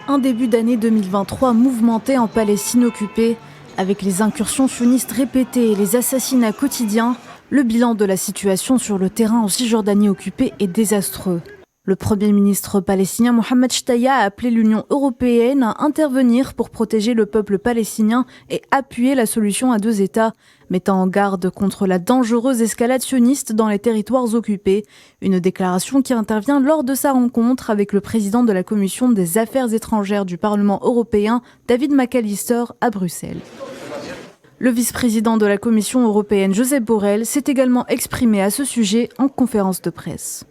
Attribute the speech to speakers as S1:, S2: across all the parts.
S1: Un début d'année 2023 mouvementé en Palestine occupée. Avec les incursions sionistes répétées et les assassinats quotidiens, le bilan de la situation sur le terrain en Cisjordanie occupée est désastreux. Le Premier ministre palestinien Mohamed Shtaya a appelé l'Union européenne à intervenir pour protéger le peuple palestinien et appuyer la solution à deux États, mettant en garde contre la dangereuse escalade sioniste dans les territoires occupés. Une déclaration qui intervient lors de sa rencontre avec le président de la Commission des Affaires étrangères du Parlement européen, David McAllister, à Bruxelles. Le vice-président de la Commission européenne, Josep Borrell, s'est également exprimé à ce sujet en conférence de presse.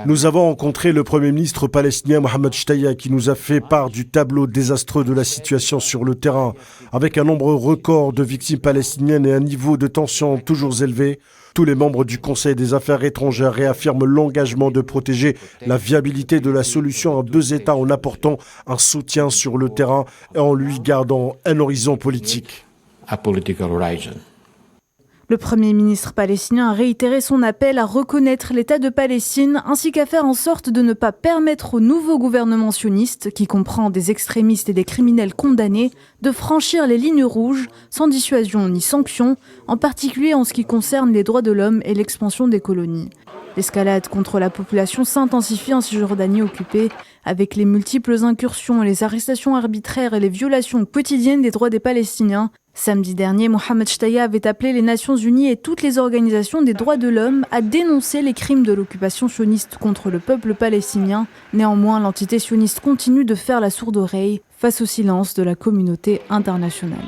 S2: Nous avons rencontré le Premier ministre palestinien Mohamed Shtaya qui nous a fait part du tableau désastreux de la situation sur le terrain, avec un nombre record de victimes palestiniennes et un niveau de tension toujours élevé. Tous les membres du Conseil des Affaires étrangères réaffirment l'engagement de protéger la viabilité de la solution à deux États en apportant un soutien sur le terrain et en lui gardant un horizon politique.
S1: Le Premier ministre palestinien a réitéré son appel à reconnaître l'État de Palestine ainsi qu'à faire en sorte de ne pas permettre au nouveau gouvernement sioniste, qui comprend des extrémistes et des criminels condamnés, de franchir les lignes rouges sans dissuasion ni sanction, en particulier en ce qui concerne les droits de l'homme et l'expansion des colonies. L'escalade contre la population s'intensifie en Cisjordanie occupée, avec les multiples incursions, les arrestations arbitraires et les violations quotidiennes des droits des Palestiniens. Samedi dernier, Mohamed Shtaya avait appelé les Nations Unies et toutes les organisations des droits de l'homme à dénoncer les crimes de l'occupation sioniste contre le peuple palestinien. Néanmoins, l'entité sioniste continue de faire la sourde oreille face au silence de la communauté internationale.